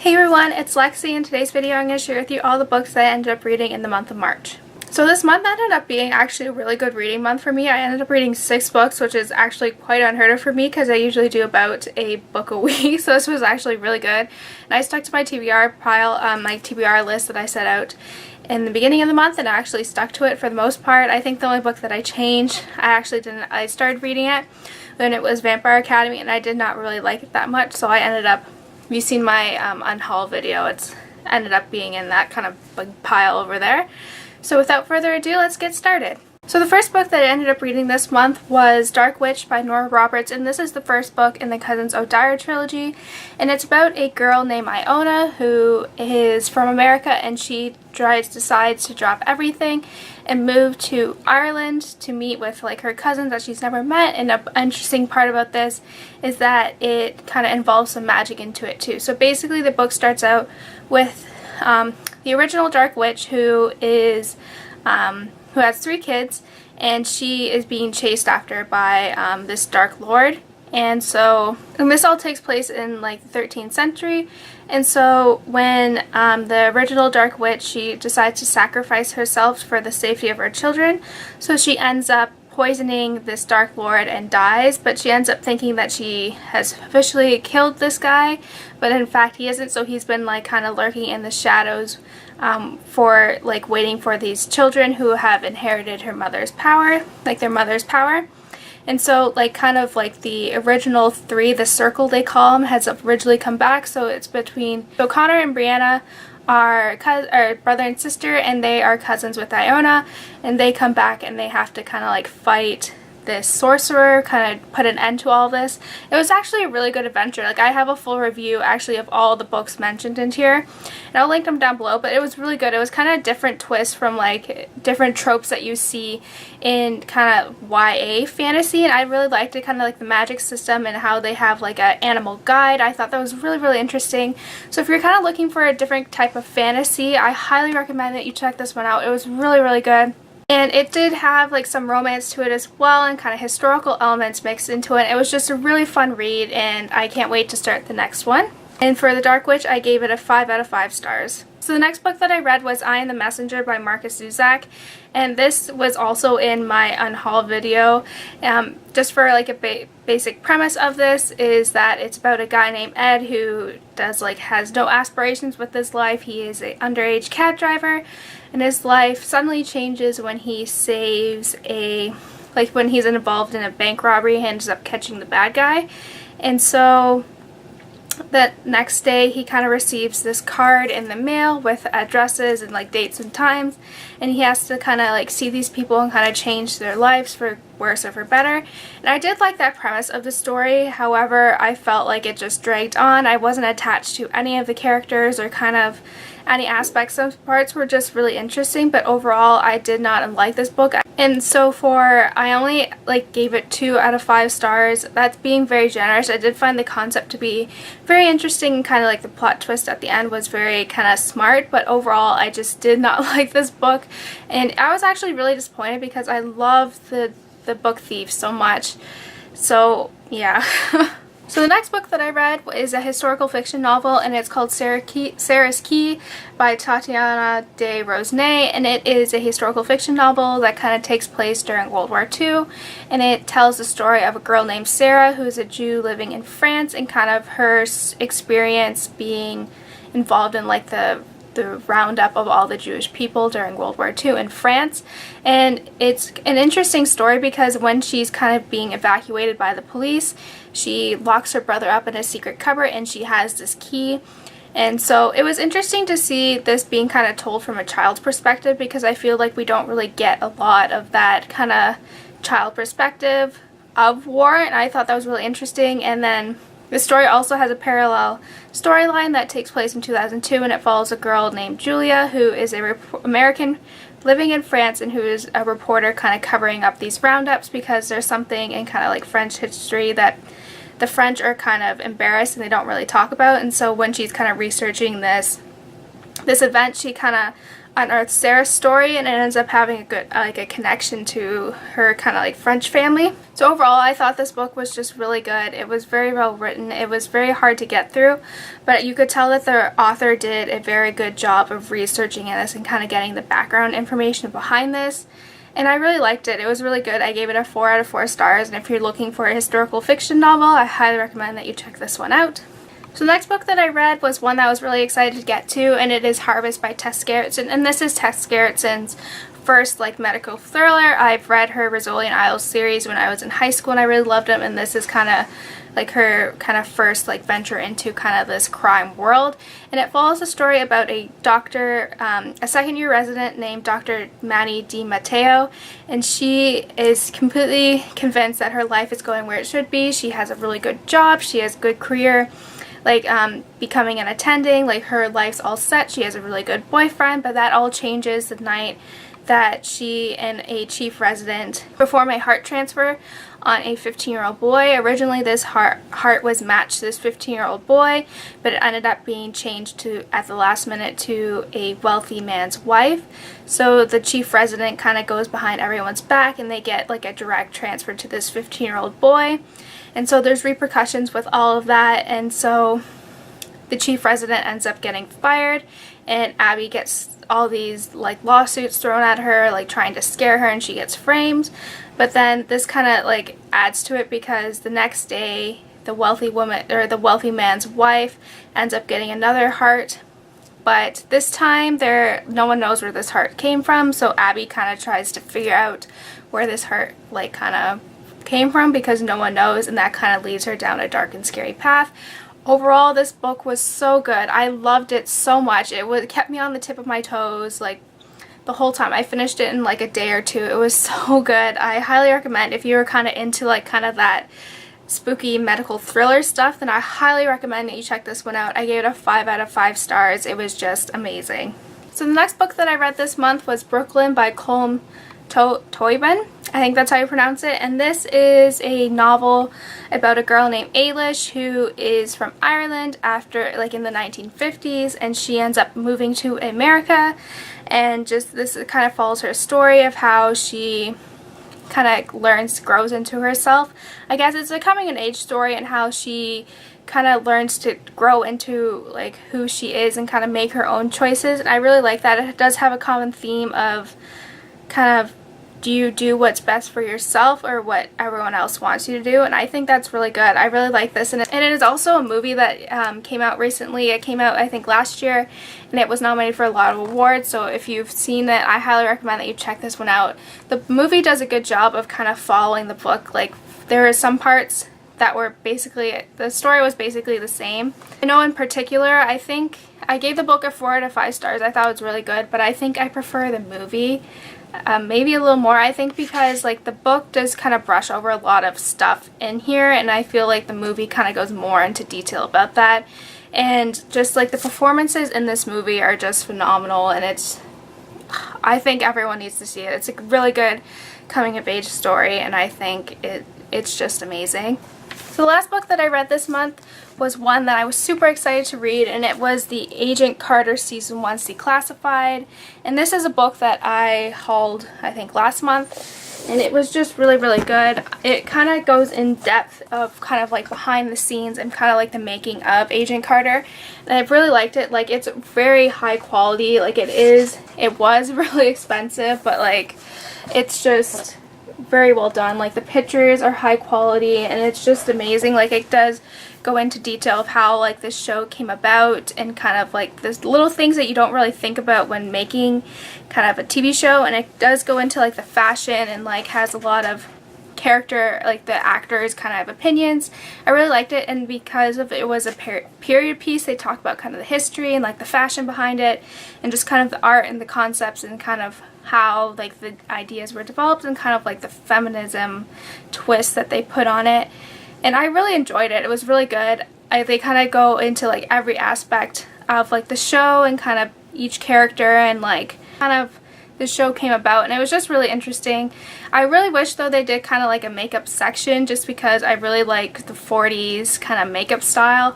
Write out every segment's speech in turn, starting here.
Hey everyone, it's Lexi. In today's video I'm going to share with you all the books that I ended up reading in the month of March. So this month ended up being actually a really good reading month for me. I ended up reading 6 books, which is actually quite unheard of for me because I usually do about a book a week, so this was actually really good. And I stuck to my TBR pile, my TBR list that I set out in the beginning of the month, and I actually stuck to it for the most part. I think the only book that I changed, I started reading it when it was Vampire Academy, and I did not really like it that much, so I ended up, you've seen my unhaul video, it's ended up being in that kind of big pile over there. So without further ado, let's get started. So the first book that I ended up reading this month was Dark Witch by Nora Roberts, and this is the first book in the Cousins O'Dyer trilogy, and it's about a girl named Iona who is from America, and she decides to drop everything and move to Ireland to meet with like her cousins that she's never met. And the interesting part about this is that it kind of involves some magic into it too. So basically the book starts out with the original Dark Witch who has 3 kids, and she is being chased after by this Dark Lord. And this all takes place in like the 13th century. And so when the original Dark Witch, she decides to sacrifice herself for the safety of her children, so she ends up poisoning this Dark Lord and dies, but she ends up thinking that she has officially killed this guy, but in fact he isn't. So he's been like kind of lurking in the shadows for like waiting for these children who have inherited her mother's power, like their mother's power. And so like kind of like the original 3, the circle they call them, has originally come back. So it's between, so Connor and Brianna are brother and sister, and they are cousins with Iona, and they come back and they have to kind of like fight this sorcerer, kind of put an end to all this. It was actually a really good adventure. Like I have a full review actually of all the books mentioned in here, and I'll link them down below, but it was really good. It was kind of a different twist from like different tropes that you see in kind of YA fantasy, and I really liked it, kind of like the magic system and how they have like an animal guide. I thought that was really interesting. So if you're kind of looking for a different type of fantasy, I highly recommend that you check this one out. It was really good. And it did have like some romance to it as well, and kind of historical elements mixed into it. It was just a really fun read, and I can't wait to start the next one. And for The Dark Witch, I gave it a 5 out of 5 stars. So the next book that I read was I Am the Messenger by Marcus Zusak, and this was also in my unhaul video. Just for like a basic premise of this is that it's about a guy named Ed who has no aspirations with his life. He is an underage cab driver, and his life suddenly changes when he saves when he's involved in a bank robbery. He ends up catching the bad guy, and so the next day he kind of receives this card in the mail with addresses and like dates and times, and he has to kind of like see these people and kind of change their lives for worse or for better. And I did like that premise of the story. However, I felt like it just dragged on. I wasn't attached to any of the characters or kind of any aspects. Some parts were just really interesting, but overall I did not like this book. And so I only gave it 2 out of 5 stars. That's being very generous. I did find the concept to be very interesting, and kind of like the plot twist at the end was very kind of smart, but overall I just did not like this book, and I was actually really disappointed because I love the book Thief so much. So yeah. So the next book that I read is a historical fiction novel, and it's called Sarah's Key by Tatiana de Rosnay, and it is a historical fiction novel that kind of takes place during World War II, and it tells the story of a girl named Sarah who is a Jew living in France, and kind of her experience being involved in like the roundup of all the Jewish people during World War II in France. And it's an interesting story because when she's kind of being evacuated by the police, she locks her brother up in a secret cupboard, and she has this key. And so it was interesting to see this being kind of told from a child's perspective, because I feel like we don't really get a lot of that kind of child perspective of war, and I thought that was really interesting. And then the story also has a parallel storyline that takes place in 2002, and it follows a girl named Julia who is an American living in France, and who is a reporter kind of covering up these roundups because there's something in kind of like French history that the French are kind of embarrassed and they don't really talk about. And so when she's kind of researching this event, she kind of unearths Sarah's story, and it ends up having a good like a connection to her kind of like French family. So overall, I thought this book was just really good. It was very well written. It was very hard to get through, but you could tell that the author did a very good job of researching this and kind of getting the background information behind this. And I really liked it. It was really good. I gave it a 4 out of 4 stars, and if you're looking for a historical fiction novel, I highly recommend that you check this one out. So the next book that I read was one that I was really excited to get to, and it is Harvest by Tess Gerritsen, and this is Tess Gerritsen's first like medical thriller. I've read her Rizzoli and Isles series when I was in high school, and I really loved them, and this is kind of like her kind of first like venture into kind of this crime world. And it follows the story about a doctor, a second-year resident named Dr. Manny Di Matteo, and she is completely convinced that her life is going where it should be. She has a really good job, she has a good career, like becoming an attending, like her life's all set, she has a really good boyfriend, but that all changes the night that she and a chief resident perform a heart transfer on a 15-year-old boy. Originally this heart was matched to this 15-year-old boy, but it ended up being changed to at the last minute to a wealthy man's wife. So the chief resident kind of goes behind everyone's back, and they get like a direct transfer to this 15-year-old boy. And so there's repercussions with all of that, and so the chief resident ends up getting fired, and Abby gets all these like lawsuits thrown at her, like trying to scare her, and she gets framed. But then this kind of like adds to it, because the next day the wealthy woman, or the wealthy man's wife, ends up getting another heart, but this time no one knows where this heart came from. So Abby kind of tries to figure out where this heart like kind of came from, because no one knows, and that kind of leads her down a dark and scary path. Overall, this book was so good. I loved it so much. It kept me on the tip of my toes like the whole time. I finished it in like a day or two. It was so good. I highly recommend, if you were kind of into like kind of that spooky medical thriller stuff, then I highly recommend that you check this one out. I gave it a 5 out of 5 stars. It was just amazing. So the next book that I read this month was Brooklyn by Colim Toibin. I think that's how you pronounce it, and this is a novel about a girl named Ailish who is from Ireland after like in the 1950s, and she ends up moving to America, and just this kind of follows her story of how she kind of grows into herself. I guess it's a coming of age story, and how she kind of learns to grow into like who she is and kind of make her own choices. And I really like that. It does have a common theme of kind of, do you do what's best for yourself or what everyone else wants you to do? And I think that's really good. I really like this, and it is also a movie that came out recently. It came out I think last year, and it was nominated for a lot of awards, so if you've seen it, I highly recommend that you check this one out. The movie does a good job of kind of following the book. Like there are some parts that were basically, the story was basically the same. I know in particular, I think I gave the book a 4 out of 5 stars. I thought it was really good, but I think I prefer the movie maybe a little more, I think, because like the book does kind of brush over a lot of stuff in here, and I feel like the movie kind of goes more into detail about that. And just like the performances in this movie are just phenomenal, and I think everyone needs to see it. It's a really good coming of age story, and I think it's just amazing. So the last book that I read this month was one that I was super excited to read, and it was the Agent Carter Season 1 Declassified. And this is a book that I hauled, I think, last month, and it was just really, really good. It kind of goes in depth of kind of like behind the scenes and kind of like the making of Agent Carter, and I've really liked it. Like it's very high quality. Like it was really expensive, but like it's just very well done. Like the pictures are high quality, and it's just amazing. Like it does go into detail of how like this show came about, and kind of like the little things that you don't really think about when making kind of a TV show. And it does go into like the fashion, and like has a lot of character, like the actors kind of have opinions. I really liked it, and because of it was a period piece, they talk about kind of the history and like the fashion behind it, and just kind of the art and the concepts, and kind of how like the ideas were developed, and kind of like the feminism twist that they put on it. And I really enjoyed it. It was really good. They kind of go into like every aspect of like the show, and kind of each character, and like kind of the show came about, and it was just really interesting. I really wish though they did kind of like a makeup section, just because I really like the 40s kind of makeup style.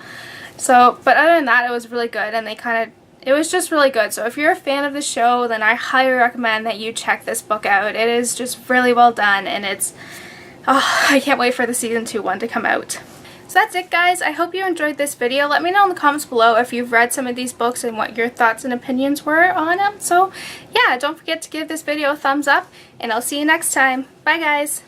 So, but other than that, it was really good, and they kind of it was just really good. So if you're a fan of the show, then I highly recommend that you check this book out. It is just really well done, and it's, oh, I can't wait for the season 2 one to come out. So that's it, guys. I hope you enjoyed this video. Let me know in the comments below if you've read some of these books and what your thoughts and opinions were on them. So yeah, don't forget to give this video a thumbs up, and I'll see you next time. Bye, guys.